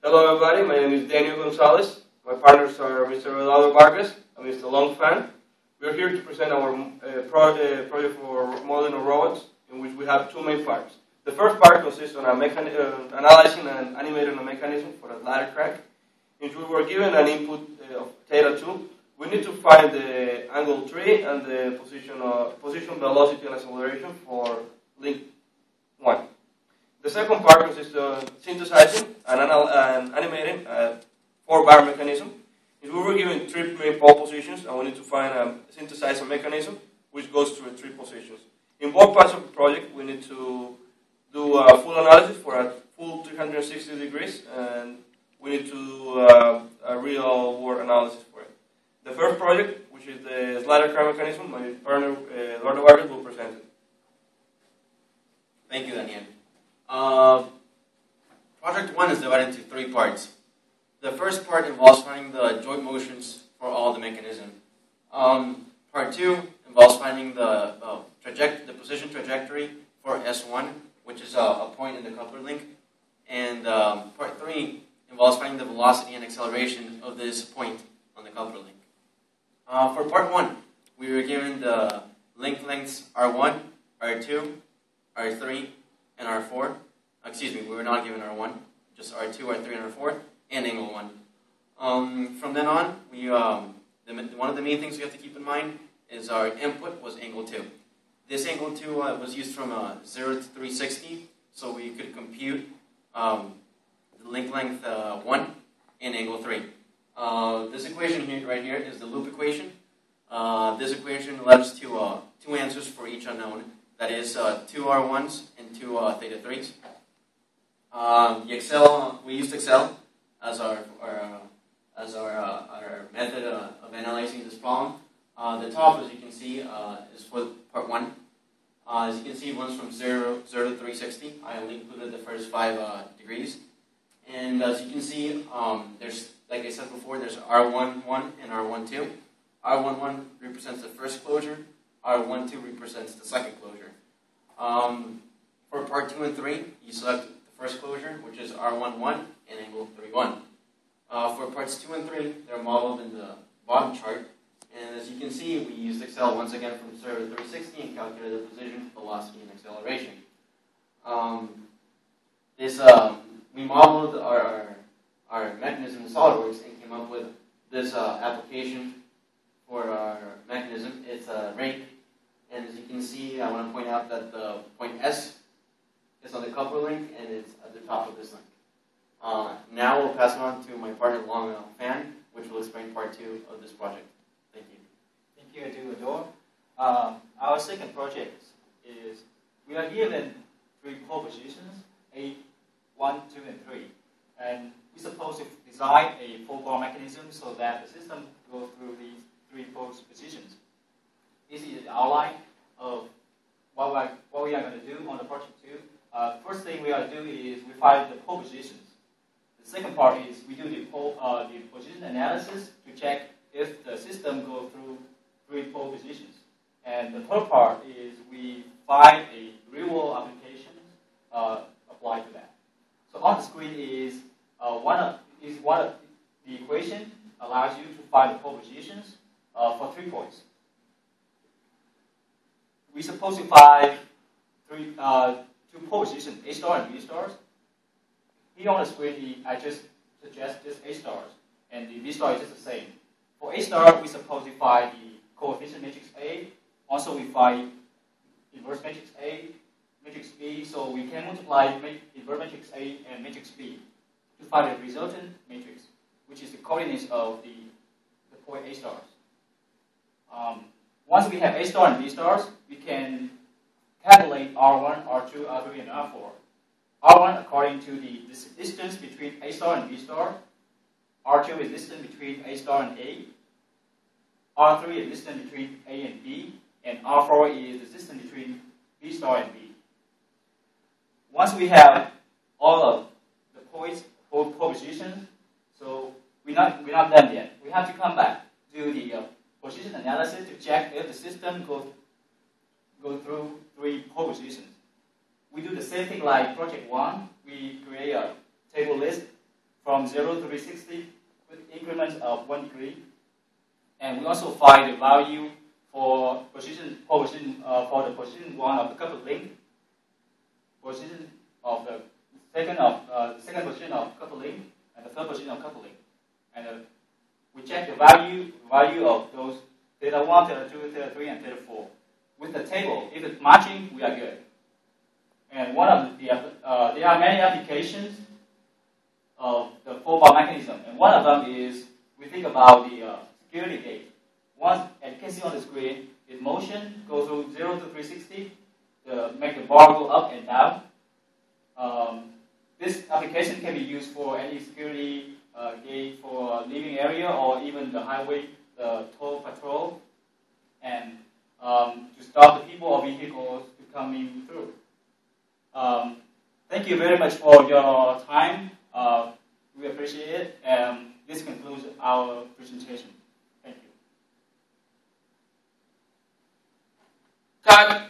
Hello everybody, my name is Daniel Gonzalez. My partners are Mr. Eduardo Vargas and Mr. Phan. We are here to present our project for modeling of robots, in which we have two main parts. The first part consists on analyzing and animating a mechanism for a ladder crank, in which we were given an input of theta 2. We need to find the angle 3 and the position, velocity, and acceleration for link 1. The second part consists of synthesizing and animating a 4-bar mechanism. We were given 3 main pole positions, and we need to find a synthesizer mechanism which goes through 3 positions. In both parts of the project, we need to do a full analysis for a full 360 degrees, and we need to do a real-world analysis for it. The first project, which is the slider crank mechanism, my partner Eduardo Vargas will present it. Thank you, Daniel. Project 1 is divided into 3 parts. The first part involves finding the joint motions for all the mechanism. Part 2 involves finding the position trajectory for S1, which is a point in the coupler link. And part 3 involves finding the velocity and acceleration of this point on the coupler link. For part 1, we were given the link lengths R1, R2, R3, and R4. Excuse me, we were not given R1, just R2, R3, and R4, and angle 1. From then on, one of the main things we have to keep in mind is our input was angle 2. This angle 2 was used from 0 to 360, so we could compute the link length 1 and angle 3. This equation here, right here, is the loop equation. This equation led us to 2 answers for each unknown. That is 2 R1s and 2 theta 3s. We used Excel as our method of analyzing this problem. The top, as you can see, is for part 1. As you can see, it runs from 0 to 360. I only included the first 5 degrees. And as you can see, there's, like I said before, there's R11 and R12. R11 represents the first closure. R12 represents the second closure. For part 2 and 3, you select the first closure, which is R11 and angle 31. For parts 2 and 3, they're modeled in the bottom chart. And as you can see, we used Excel once again from 0 to 360 and calculated the position, velocity, and acceleration. We modeled our mechanism in SolidWorks and came up with this application for our mechanism. It's a rake. And as you can see, I want to point out that the point S is on the coupler link, and it's at the top of this link. Now we'll pass it on to my partner, Phan, which will explain part 2 of this project. Thank you. Thank you, Eduardo. Our second project is, we are given 3 pole positions, A, 1, 2, and 3. And we're supposed to design a 4-bar mechanism so that the system goes through these 3 pole positions. This is the outline of what we are going to do on the project 2. First thing we are going to do is we find the pole positions. The second part is we do the position analysis to check if the system goes through 3 pole positions. And the third part is we find a real-world application applied to that. So on the screen is one of the equation allows you to find the pole positions for 3 points. We're supposed to find 2 pole positions, A star and B stars. Here on the screen, I just suggest just A stars, and the B star is just the same. For A star, we're supposed to find the coefficient matrix A. Also, we find inverse matrix A, matrix B, so we can multiply inverse matrix A and matrix B to find the resultant matrix, which is the coordinates of the point A stars. Once we have A star and B stars, we can calculate R1, R2, R3, and R4. R1 according to the distance between A star and B star. R2 is distance between A star and A. R3 is distance between A and B. And R4 is the distance between B star and B. Once we have all of the points, pole positions, so we're not done yet. We have to come back, do the position analysis to check if the system goes through 3 pole positions. We do the same thing like project 1. We create a table list from 0 to 360 with increments of 1 degree. And we also find the value for the position 1 of the coupled link, position of the second position of coupled link, and the third position of coupled link. And we check the value of those theta 1, theta 2, theta 3, and theta 4. With the table, if it's matching, we are good. And one of there are many applications of the 4-bar mechanism, and one of them is we think about the security gate. Once, as you can see on the screen, its motion goes from 0 to 360 to make the bar go up and down. This application can be used for any security gate for living area or even the highway, the toll patrol, and to stop the people or vehicles to coming through. Thank you very much for your time. We appreciate it, and this concludes our presentation. Thank you. Cut.